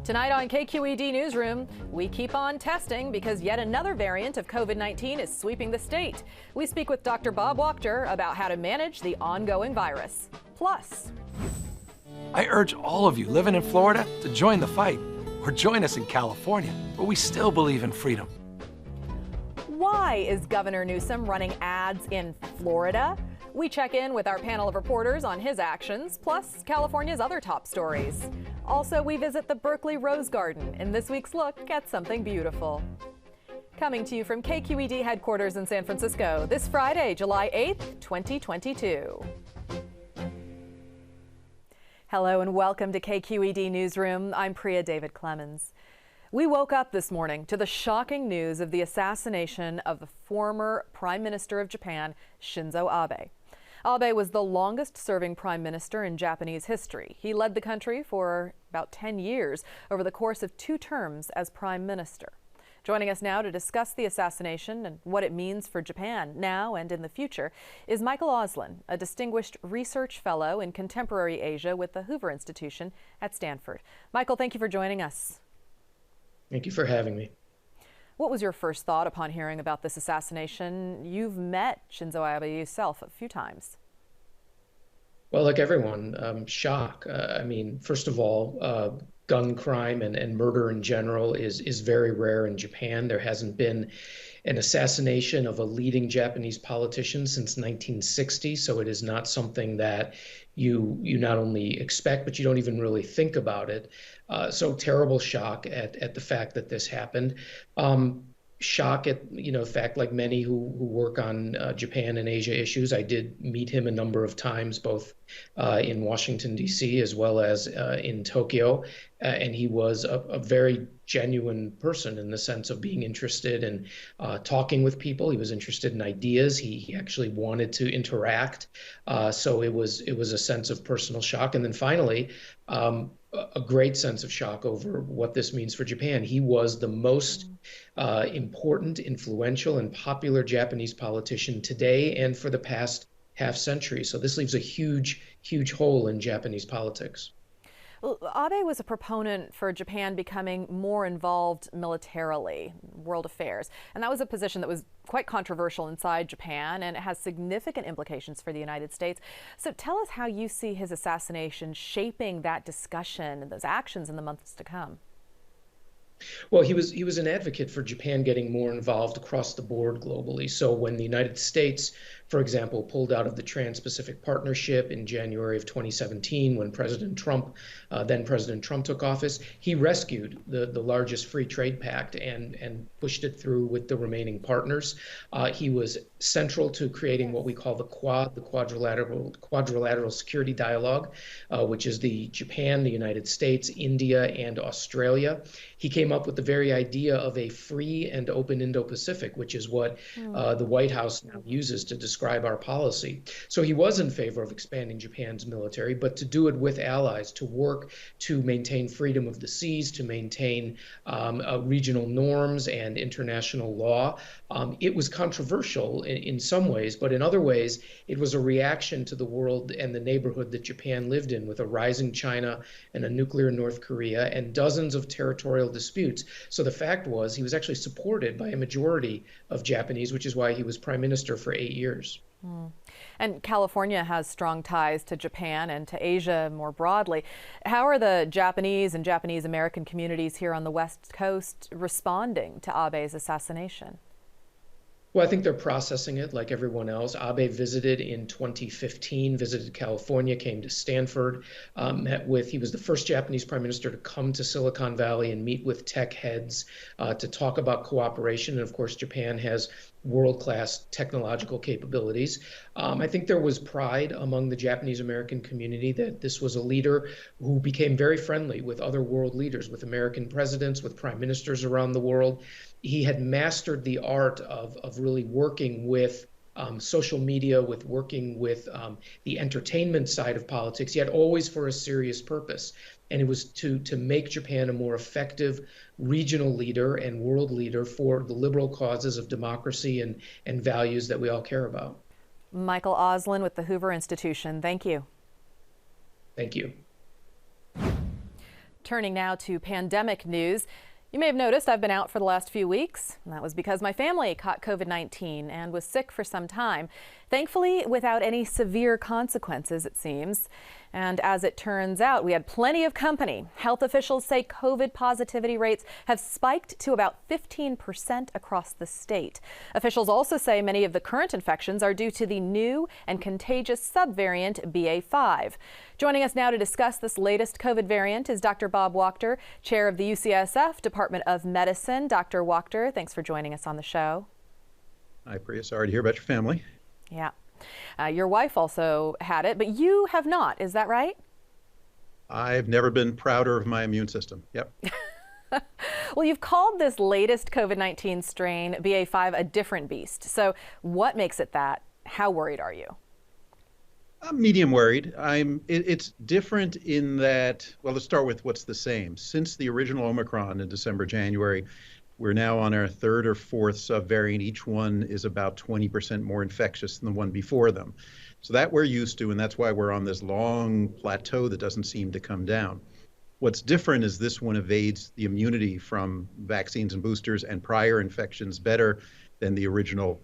Tonight on KQED Newsroom, we keep on testing because yet another variant of COVID-19 is sweeping the state. We speak with Dr. Bob Wachter about how to manage the ongoing virus. Plus, I urge all of you living in Florida to join the fight, or join us in California, where we still believe in freedom. why is Governor Newsom running ads in Florida? We check in with our panel of reporters on his actions, plus California's other top stories. Also, we visit the Berkeley Rose Garden in this week's look at something beautiful. Coming to you from KQED headquarters in San Francisco, this Friday, July 8th, 2022. Hello and welcome to KQED Newsroom. I'm Priya David Clemens. We woke up this morning to the shocking news of the assassination of the former Prime Minister of Japan, Shinzo Abe. Abe was the longest-serving prime minister in Japanese history. He led the country for about 10 years over the course of 2 terms as prime minister. Joining us now to discuss the assassination and what it means for Japan now and in the future is Michael Auslin, a distinguished research fellow in contemporary Asia with the Hoover Institution at Stanford. Michael, thank you for joining us. Thank you for having me. What was your first thought upon hearing about this assassination? You've met Shinzo Abe yourself a few times. Well, like everyone, shock. First of all, gun crime and murder in general is very rare in Japan. There hasn't been an assassination of a leading Japanese politician since 1960, so it is not something that you not only expect, but you don't even really think about it. So terrible shock at the fact that this happened. Shock at the fact, like many who work on Japan and Asia issues, I did meet him a number of times, both in Washington, D.C. as well as in Tokyo. And he was a very genuine person in the sense of being interested in talking with people. He was interested in ideas. He actually wanted to interact. So it was a sense of personal shock. And then finally, a great sense of shock over what this means for Japan. He was the most important, influential, and popular Japanese politician today and for the past half century. So this leaves a huge, huge hole in Japanese politics. Well, Abe was a proponent for Japan becoming more involved militarily, world affairs, and that was a position that was quite controversial inside Japan, and it has significant implications for the United States. So tell us how you see his assassination shaping that discussion and those actions in the months to come. Well, he was an advocate for Japan getting more involved across the board globally. So when the United States, for example, pulled out of the Trans-Pacific Partnership in January of 2017, when then President Trump took office, he rescued the largest free trade pact and pushed it through with the remaining partners. He was central to creating what we call the Quad, the Quadrilateral Security Dialogue, which is the Japan, the United States, India, and Australia. He came up with the very idea of a free and open Indo-Pacific, which is what the White House now uses to describe our policy. So he was in favor of expanding Japan's military, but to do it with allies, to work to maintain freedom of the seas, to maintain regional norms and international law. It was controversial in some ways, but in other ways, it was a reaction to the world and the neighborhood that Japan lived in, with a rising China and a nuclear North Korea and dozens of territorial disputes. So the fact was, he was actually supported by a majority of Japanese, which is why he was prime minister for 8 years. And California has strong ties to Japan and to Asia more broadly. How are the Japanese and Japanese American communities here on the West Coast responding to Abe's assassination? Well, I think they're processing it like everyone else. Abe visited in 2015, visited California, came to Stanford, he was the first Japanese prime minister to come to Silicon Valley and meet with tech heads to talk about cooperation. And of course, Japan has world-class technological capabilities. I think there was pride among the Japanese American community that this was a leader who became very friendly with other world leaders, with American presidents, with prime ministers around the world. He had mastered the art of really working with social media, with working with the entertainment side of politics, yet always for a serious purpose. And it was to make Japan a more effective regional leader and world leader for the liberal causes of democracy and values that we all care about. Michael Auslin with the Hoover Institution, thank you. Thank you. Turning now to pandemic news. You may have noticed I've been out for the last few weeks. And that was because my family caught COVID-19 and was sick for some time. Thankfully, without any severe consequences, it seems. And as it turns out, we had plenty of company. Health officials say COVID positivity rates have spiked to about 15% across the state. Officials also say many of the current infections are due to the new and contagious subvariant BA.5. Joining us now to discuss this latest COVID variant is Dr. Bob Wachter, chair of the UCSF Department of Medicine. Dr. Wachter, thanks for joining us on the show. Hi, Priya. Sorry to hear about your family. Yeah. Your wife also had it, but you have not. Is that right? I've never been prouder of my immune system. Yep. Well, you've called this latest COVID-19 strain BA.5 a different beast. So what makes it that? How worried are you? I'm medium worried. It's different in that, well, let's start with what's the same. Since the original Omicron in December, January, we're now on our third or fourth subvariant. Each one is about 20% more infectious than the one before them. So that we're used to, and that's why we're on this long plateau that doesn't seem to come down. What's different is this one evades the immunity from vaccines and boosters and prior infections better than the original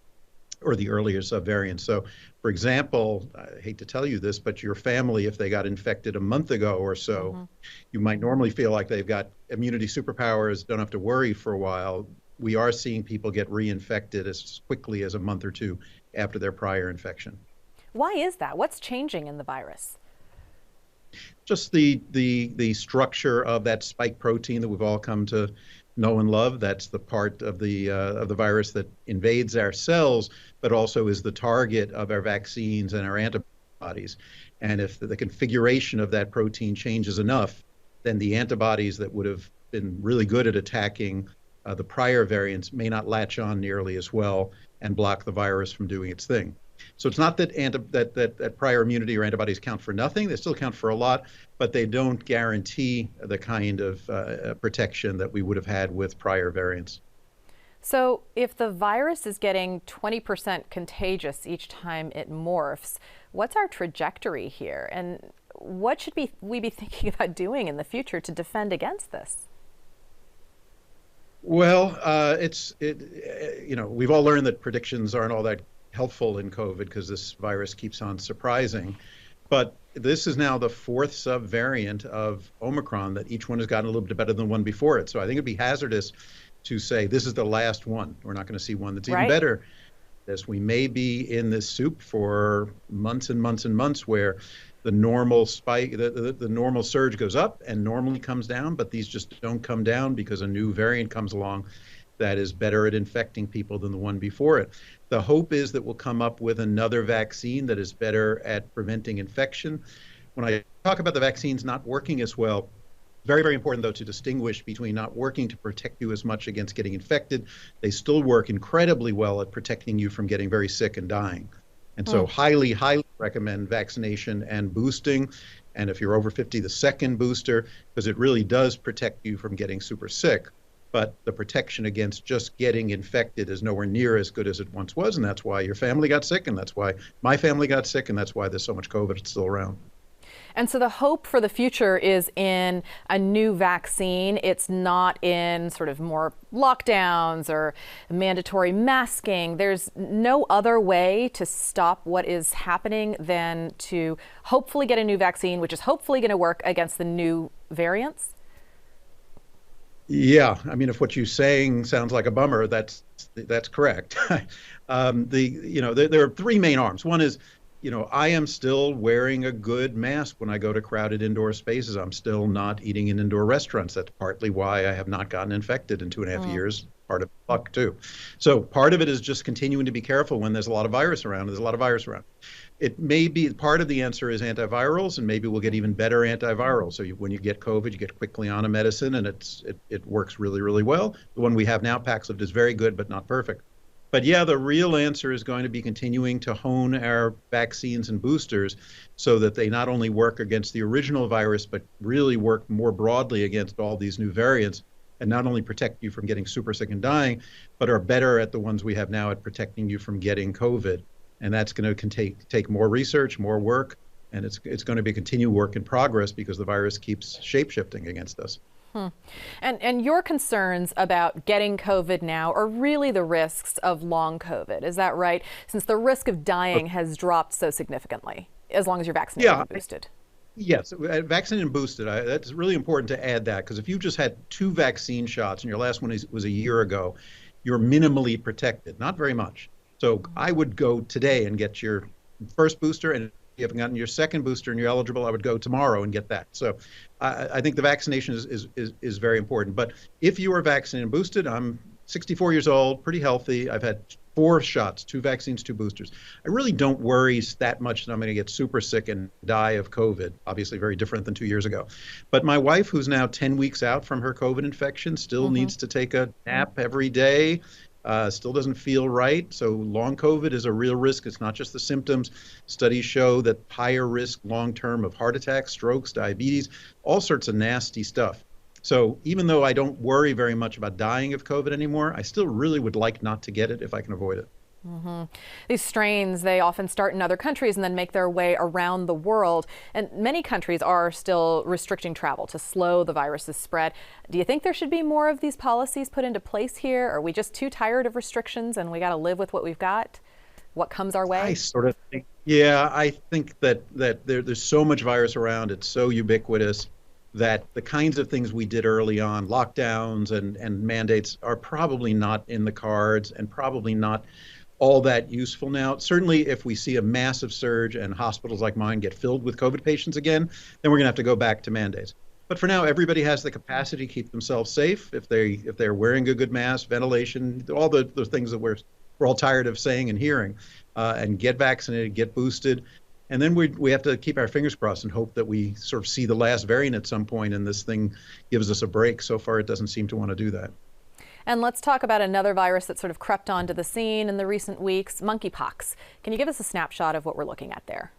or the earlier subvariants. So, for example, I hate to tell you this, but your family, if they got infected a month ago or so, you might normally feel like they've got immunity superpowers, don't have to worry for a while. We are seeing people get reinfected as quickly as a month or two after their prior infection. Why is that? What's changing in the virus? Just the structure of that spike protein that we've all come to know and love. That's the part of the virus that invades our cells, but also is the target of our vaccines and our antibodies. And if the configuration of that protein changes enough, then the antibodies that would have been really good at attacking the prior variants may not latch on nearly as well and block the virus from doing its thing. So it's not that prior immunity or antibodies count for nothing. They still count for a lot, but they don't guarantee the kind of protection that we would have had with prior variants. So if the virus is getting 20% contagious each time it morphs, what's our trajectory here? And what should we be thinking about doing in the future to defend against this? Well, we've all learned that predictions aren't all that helpful in COVID because this virus keeps on surprising. But this is now the fourth subvariant of Omicron that each one has gotten a little bit better than the one before it. So I think it'd be hazardous to say this is the last one. We're not going to see one that's even better. As we may be in this soup for months and months and months where the normal spike, the normal surge goes up and normally comes down, but these just don't come down because a new variant comes along that is better at infecting people than the one before it. The hope is that we'll come up with another vaccine that is better at preventing infection. When I talk about the vaccines not working as well, very, very important, though, to distinguish between not working to protect you as much against getting infected. They still work incredibly well at protecting you from getting very sick and dying. And so highly, highly recommend vaccination and boosting. And if you're over 50, the second booster, because it really does protect you from getting super sick. But the protection against just getting infected is nowhere near as good as it once was. And that's why your family got sick. And that's why my family got sick. And that's why there's so much COVID still around. And so the hope for the future is in a new vaccine. It's not in sort of more lockdowns or mandatory masking. There's no other way to stop what is happening than to hopefully get a new vaccine, which is hopefully going to work against the new variants. Yeah, I mean, if what you're saying sounds like a bummer, that's correct. There are three main arms. One is, I am still wearing a good mask when I go to crowded indoor spaces. I'm still not eating in indoor restaurants. That's partly why I have not gotten infected in 2.5 years. Part of luck too. So part of it is just continuing to be careful when there's a lot of virus around. There's a lot of virus around. It may be part of the answer is antivirals, and maybe we'll get even better antivirals. So when you get COVID, you get quickly on a medicine, and it works really, really well. The one we have now, Paxlovid, is very good, but not perfect. But yeah, the real answer is going to be continuing to hone our vaccines and boosters so that they not only work against the original virus, but really work more broadly against all these new variants, and not only protect you from getting super sick and dying, but are better at the ones we have now at protecting you from getting COVID. And that's going to take more research, more work, And it's going to be a continued work in progress because the virus keeps shape-shifting against us. And your concerns about getting COVID now are really the risks of long COVID. Is that right? Since the risk of dying has dropped so significantly, as long as you're vaccinated and boosted. Yes, vaccinated and boosted. That's really important to add that, because if you just had 2 vaccine shots and your last one was a year ago, you're minimally protected, not very much. So I would go today and get your first booster, and if you haven't gotten your second booster and you're eligible, I would go tomorrow and get that. So I think the vaccination is very important. But if you are vaccinated and boosted, I'm 64 years old, pretty healthy. I've had 4 shots, 2 vaccines, 2 boosters. I really don't worry that much that I'm going to get super sick and die of COVID. Obviously very different than 2 years ago. But my wife, who's now 10 weeks out from her COVID infection, still needs to take a nap every day. Still doesn't feel right. So long COVID is a real risk. It's not just the symptoms. Studies show that higher risk long-term of heart attacks, strokes, diabetes, all sorts of nasty stuff. So even though I don't worry very much about dying of COVID anymore, I still really would like not to get it if I can avoid it. These strains, they often start in other countries and then make their way around the world. And many countries are still restricting travel to slow the virus's spread. Do you think there should be more of these policies put into place here? Are we just too tired of restrictions and we got to live with what we've got? What comes our way? I sort of think, yeah, I think that there's so much virus around. It's so ubiquitous that the kinds of things we did early on, lockdowns and mandates, are probably not in the cards and probably not all that useful now. Certainly, if we see a massive surge and hospitals like mine get filled with COVID patients again, then we're going to have to go back to mandates. But for now, everybody has the capacity to keep themselves safe if they're wearing a good mask, ventilation, all the things that we're all tired of saying and hearing, and get vaccinated, get boosted. And then we have to keep our fingers crossed and hope that we sort of see the last variant at some point and this thing gives us a break. So far, it doesn't seem to want to do that. And let's talk about another virus that sort of crept onto the scene in the recent weeks, monkeypox. Can you give us a snapshot of what we're looking at there?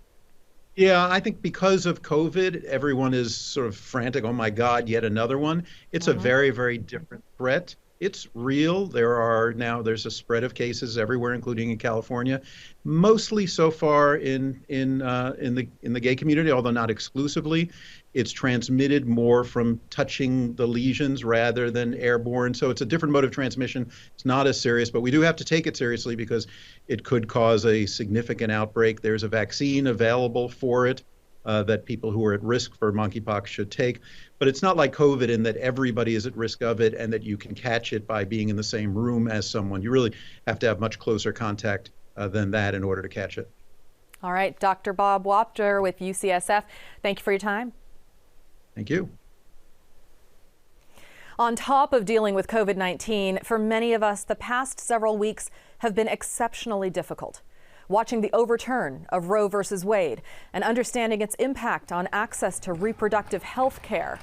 Yeah, I think because of COVID, everyone is sort of frantic. Oh my God, yet another one. It's a very, very different threat. It's real. There's a spread of cases everywhere, including in California, mostly so far in the gay community, although not exclusively. It's transmitted more from touching the lesions rather than airborne. So it's a different mode of transmission. It's not as serious, but we do have to take it seriously because it could cause a significant outbreak. There's a vaccine available for it that people who are at risk for monkeypox should take. But it's not like COVID in that everybody is at risk of it and that you can catch it by being in the same room as someone. You really have to have much closer contact than that in order to catch it. All right, Dr. Bob Wachter with UCSF. Thank you for your time. Thank you. On top of dealing with COVID-19, for many of us, the past several weeks have been exceptionally difficult. Watching the overturn of Roe versus Wade and understanding its impact on access to reproductive health care.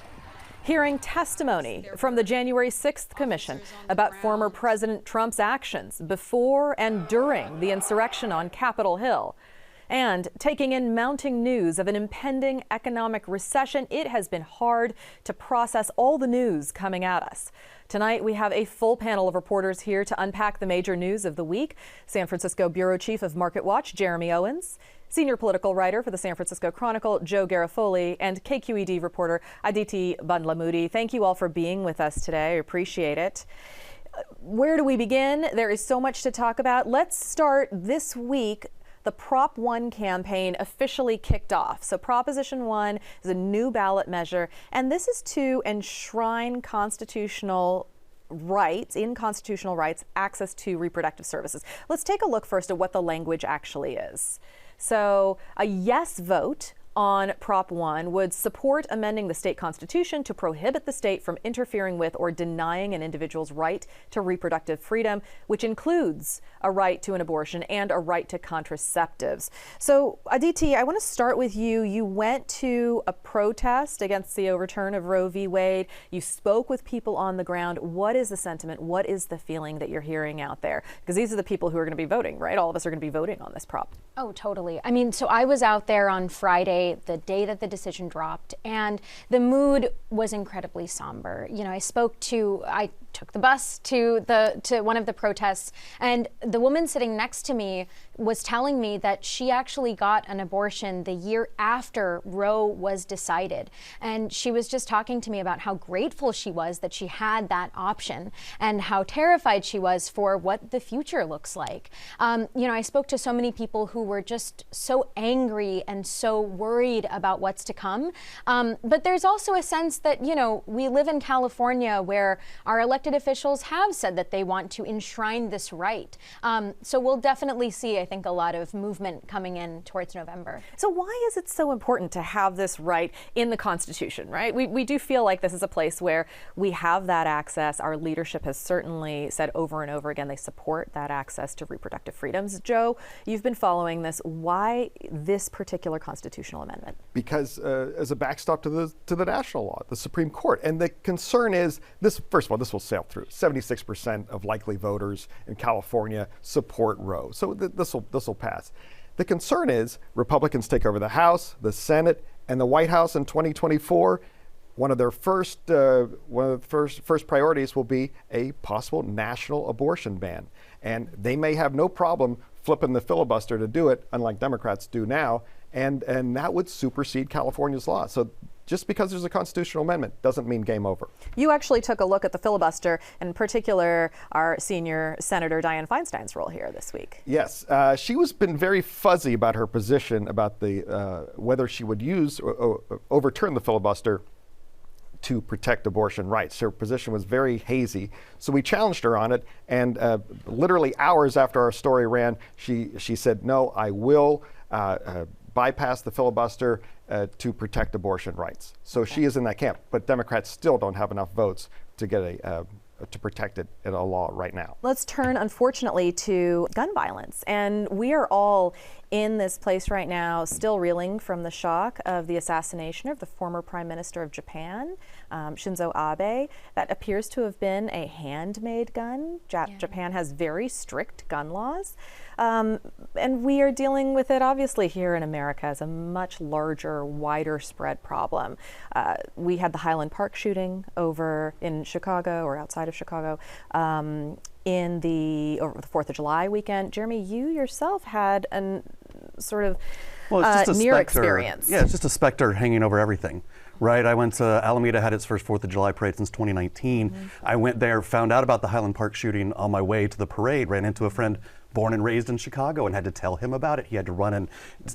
Hearing testimony from the January 6th Commission about former President Trump's actions before and during the insurrection on Capitol Hill. And taking in mounting news of an impending economic recession, it has been hard to process all the news coming at us. Tonight, we have a full panel of reporters here to unpack the major news of the week. San Francisco Bureau Chief of Market Watch, Jeremy Owens, Senior Political Writer for the San Francisco Chronicle, Joe Garofoli, and KQED reporter Aditi Bandlamudi. Thank you all for being with us today. I appreciate it. Where do we begin? There is so much to talk about. Let's start this week. The Prop 1 campaign officially kicked off. So Proposition 1 is a new ballot measure, and this is to enshrine constitutional rights, access to reproductive services. Let's take a look first at what the language actually is. So a yes vote on Prop 1 would support amending the state constitution to prohibit the state from interfering with or denying an individual's right to reproductive freedom, which includes a right to an abortion and a right to contraceptives. So, Aditi, I want to start with you. You went to a protest against the overturn of Roe v. Wade. You spoke with people on the ground. What is the sentiment? What is the feeling that you're hearing out there? Because these are the people who are going to be voting, right? All of us are going to be voting on this prop. Oh, totally. I mean, so I was out there on Friday day that the decision dropped, and the mood was incredibly somber. You know, I took the bus to one of the protests, and the woman sitting next to me was telling me that she actually got an abortion the year after Roe was decided. And she was just talking to me about how grateful she was that she had that option and how terrified she was for what the future looks like. You know, I spoke to so many people who were just so angry and so worried about what's to come. But there's also a sense that, you know, we live in California where our elected officials have said that they want to enshrine this right. So we'll definitely see, I think, a lot of movement coming in towards November. So why is it so important to have this right in the Constitution, right? We do feel like this is a place where we have that access. Our leadership has certainly said over and over again they support that access to reproductive freedoms. Joe, you've been following this. Why this particular constitutional amendment? Because as a backstop to the national law, the Supreme Court. And the concern is this, first of all, this will sail through. 76% of likely voters in California support Roe. So this will pass. The concern is Republicans take over the House, the Senate, and the White House in 2024. One of their first priorities will be a possible national abortion ban. And they may have no problem flipping the filibuster to do it, unlike Democrats do now, and that would supersede California's law. So just because there's a constitutional amendment doesn't mean game over. You actually took a look at the filibuster, in particular our senior Senator Dianne Feinstein's role here this week. Yes, she was been very fuzzy about her position about the whether she would overturn the filibuster to protect abortion rights. Her position was very hazy. So we challenged her on it, and literally hours after our story ran, she said, no, I will bypass the filibuster to protect abortion rights. So she is in that camp, but Democrats still don't have enough votes to get to protect it in a law right now. Let's turn, unfortunately, to gun violence. And we are all in this place right now, still reeling from the shock of the assassination of the former Prime Minister of Japan, Shinzo Abe. That appears to have been a handmade gun. Japan has very strict gun laws. And we are dealing with it, obviously, here in America as a much larger, wider spread problem. We had the Highland Park shooting over in Chicago or outside of Chicago over the 4th of July weekend. Jeremy, you yourself had a sort of near experience. Yeah, it's just a specter hanging over everything. Right, I went to Alameda, had its first 4th of July parade since 2019. Mm-hmm. I went there, found out about the Highland Park shooting on my way to the parade, ran into a friend born and raised in Chicago and had to tell him about it. He had to run and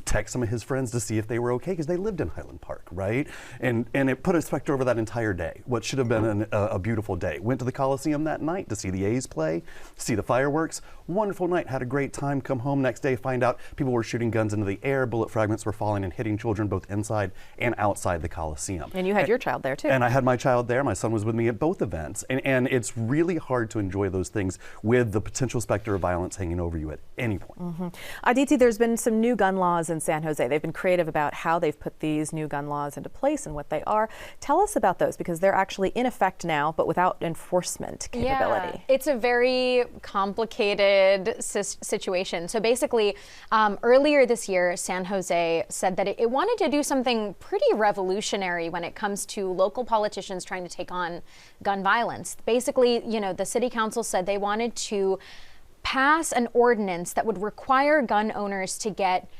text some of his friends to see if they were okay because they lived in Highland Park, right? And it put a specter over that entire day, what should have been a beautiful day. Went to the Coliseum that night to see the A's play, see the fireworks. Wonderful night, had a great time, come home next day, find out people were shooting guns into the air, bullet fragments were falling and hitting children both inside and outside the Coliseum. And you had your child there too. And I had my child there, my son was with me at both events. And it's really hard to enjoy those things with the potential specter of violence hanging over you at any point. Mm-hmm. Aditi, there's been some new gun laws in San Jose. They've been creative about how they've put these new gun laws into place and what they are. Tell us about those, because they're actually in effect now, but without enforcement capability. Yeah, it's a very complicated situation. So basically, earlier this year, San Jose said that it wanted to do something pretty revolutionary when it comes to local politicians trying to take on gun violence. Basically, the city council said they wanted to pass an ordinance that would require gun owners to get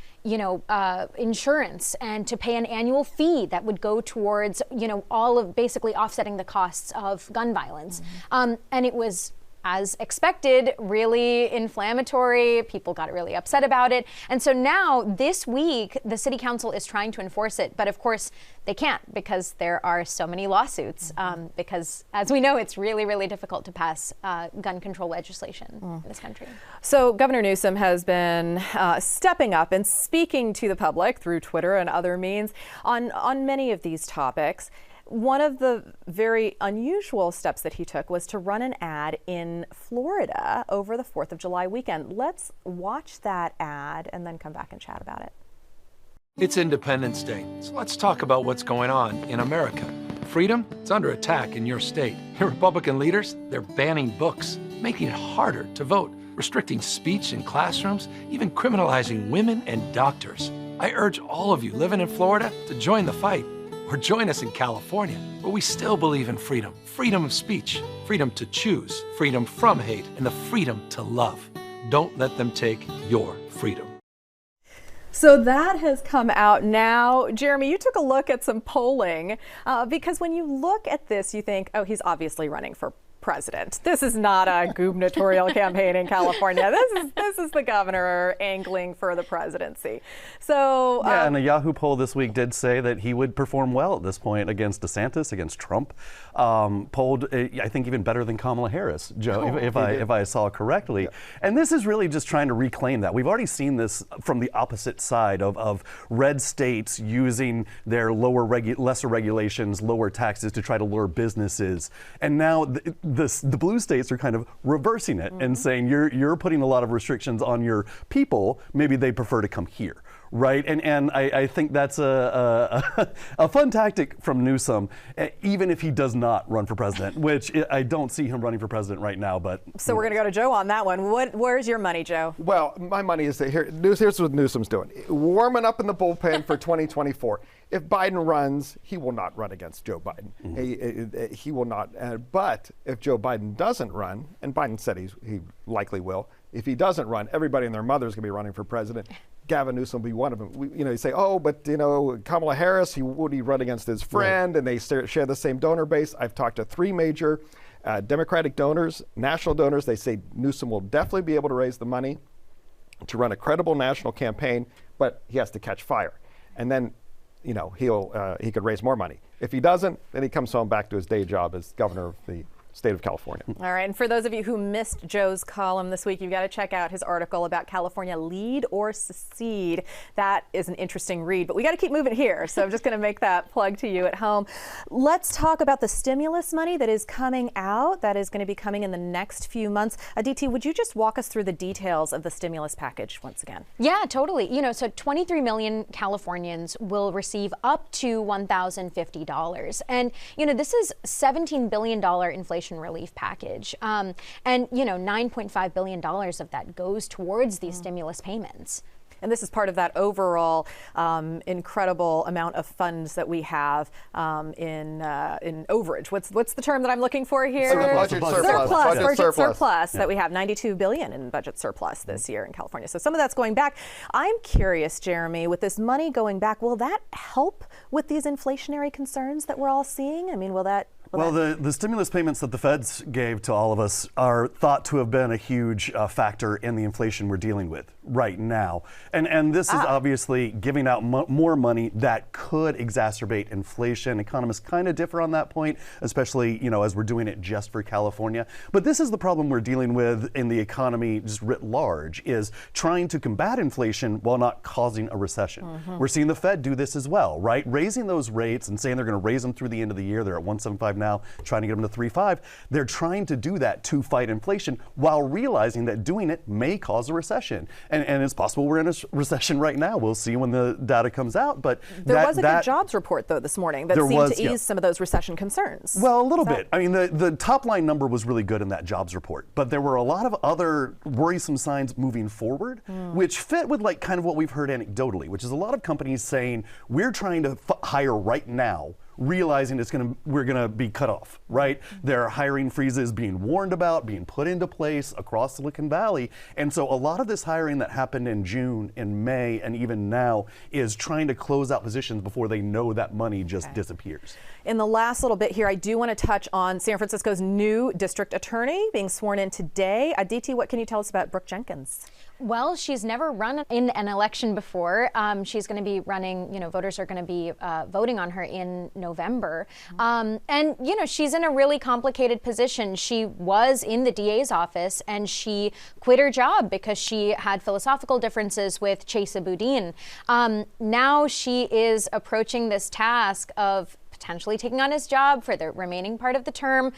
insurance and to pay an annual fee that would go towards, all of basically offsetting the costs of gun violence. Mm-hmm. And it was, as expected, really inflammatory. People got really upset about it. And so now this week, the city council is trying to enforce it. But of course, they can't because there are so many lawsuits. Because as we know, it's really, really difficult to pass gun control legislation in this country. So Governor Newsom has been stepping up and speaking to the public through Twitter and other means on many of these topics. One of the very unusual steps that he took was to run an ad in Florida over the 4th of July weekend. Let's watch that ad and then come back and chat about it. It's Independence Day, so let's talk about what's going on in America. Freedom, it's under attack in your state. Your Republican leaders, they're banning books, making it harder to vote, restricting speech in classrooms, even criminalizing women and doctors. I urge all of you living in Florida to join the fight, or join us in California, where we still believe in freedom. Freedom of speech, freedom to choose, freedom from hate, and the freedom to love. Don't let them take your freedom. So that has come out now. Jeremy, you took a look at some polling because when you look at this, you think, oh, he's obviously running for president. This is not a gubernatorial campaign in California. This is the governor angling for the presidency. So yeah, and a Yahoo poll this week did say that he would perform well at this point against DeSantis, against Trump. Polled, I think, even better than Kamala Harris, Joe, if I saw correctly. Yeah. And this is really just trying to reclaim that. We've already seen this from the opposite side of red states using their lesser regulations, lower taxes to try to lure businesses. And now the blue states are kind of reversing it and saying you're putting a lot of restrictions on your people. Maybe they prefer to come here. Right, and I think that's a fun tactic from Newsom, even if he does not run for president, which I don't see him running for president right now. But so we're going to go to Joe on that one. Where's your money, Joe? Well, my money is that here's what Newsom's doing: warming up in the bullpen for 2024. If Biden runs, he will not run against Joe Biden. He will not. But if Joe Biden doesn't run, and Biden said he likely will, if he doesn't run, everybody and their mother is going to be running for president. Gavin Newsom will be one of them. You say, oh, but Kamala Harris, would he run against his friend? Right. And they share the same donor base. I've talked to 3 major Democratic donors, national donors. They say Newsom will definitely be able to raise the money to run a credible national campaign, but he has to catch fire. And then, he could raise more money. If he doesn't, then he comes home back to his day job as governor of the state of California. All right, and for those of you who missed Joe's column this week, you've got to check out his article about California lead or secede. That is an interesting read, but we got to keep moving here, so I'm just going to make that plug to you at home. Let's talk about the stimulus money that is coming out, that is going to be coming in the next few months. Aditi, would you just walk us through the details of the stimulus package once again? Yeah, totally. So 23 million Californians will receive up to $1,050. And, this is $17 billion inflation relief package. And, $9.5 billion of that goes towards these stimulus payments. And this is part of that overall incredible amount of funds that we have in overage. What's the term that I'm looking for here? Surplus. That we have $92 billion in budget surplus this year in California. So some of that's going back. I'm curious, Jeremy, with this money going back, will that help with these inflationary concerns that we're all seeing? I mean, Well, the stimulus payments that the feds gave to all of us are thought to have been a huge factor in the inflation we're dealing with right now. And this is obviously giving out more money that could exacerbate inflation. Economists kind of differ on that point, especially, as we're doing it just for California. But this is the problem we're dealing with in the economy just writ large, is trying to combat inflation while not causing a recession. We're seeing the Fed do this as well, right? Raising those rates and saying they're going to raise them through the end of the year. They're at 1.75 now, trying to get them to 3.5. They're trying to do that to fight inflation while realizing that doing it may cause a recession. And it's possible we're in a recession right now. We'll see when the data comes out. But there was a good jobs report, though, this morning that seemed to ease some of those recession concerns. Well, a little bit. I mean, the top line number was really good in that jobs report. But there were a lot of other worrisome signs moving forward, which fit with kind of what we've heard anecdotally, which is a lot of companies saying, we're trying to hire right now, realizing we're gonna be cut off, right? There are hiring freezes being warned about, being put into place across Silicon Valley. And so a lot of this hiring that happened in June, in May, and even now is trying to close out positions before they know that money just disappears. In the last little bit here, I do want to touch on San Francisco's new district attorney being sworn in today. Aditi, what can you tell us about Brooke Jenkins? Well, she's never run in an election before. She's going to be running, voters are going to be voting on her in November. And, she's in a really complicated position. She was in the DA's office and she quit her job because she had philosophical differences with Chesa Boudin. Now she is approaching this task of potentially taking on his job for the remaining part of the term,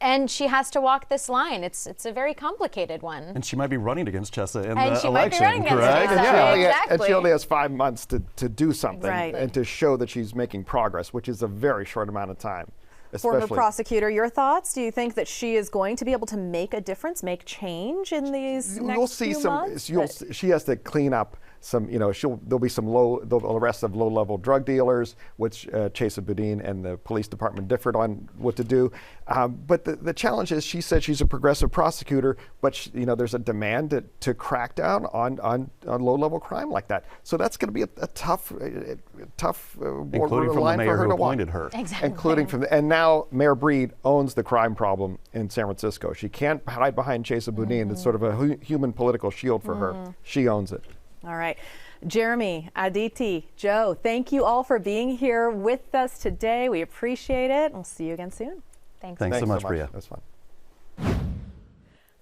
and she has to walk this line. It's a very complicated one. And she might be running against Chesa in and the she election, might be running against correct? Chesa. Exactly. And she only has 5 months to do something Right. and to show that she's making progress, which is a very short amount of time. Former prosecutor, your thoughts? Do you think that she is going to be able to make a difference, make change in these next few months? She has to clean up some, there'll be some arrests of low-level drug dealers, which Chesa Boudin and the police department differed on what to do. But the challenge is, she said she's a progressive prosecutor, but there's a demand to crack down on low-level crime like that. So that's going to be a tough including from the mayor who appointed her. Exactly. Including and now Mayor Breed owns the crime problem in San Francisco. She can't hide behind Chesa Boudin. It's sort of a human political shield for her. She owns it. All right. Jeremy, Aditi, Joe, thank you all for being here with us today. We appreciate it. We'll see you again soon. Thanks so much, Priya. That's fun.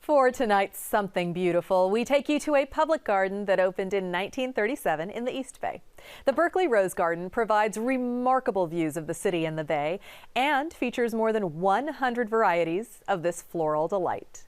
For tonight's Something Beautiful, we take you to a public garden that opened in 1937 in the East Bay. The Berkeley Rose Garden provides remarkable views of the city and the bay and features more than 100 varieties of this floral delight.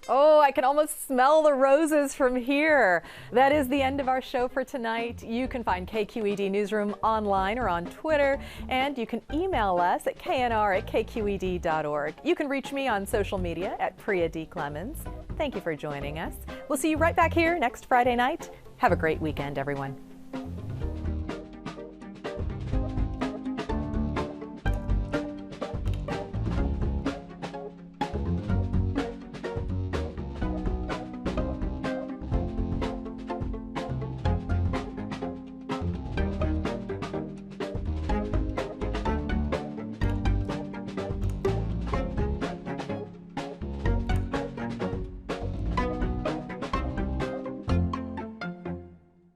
Oh, I can almost smell the roses from here. That is the end of our show for tonight. You can find KQED Newsroom online or on Twitter, and you can email us at knr@kqed.org. You can reach me on social media at Priya D. Clemens. Thank you for joining us. We'll see you right back here next Friday night. Have a great weekend, everyone.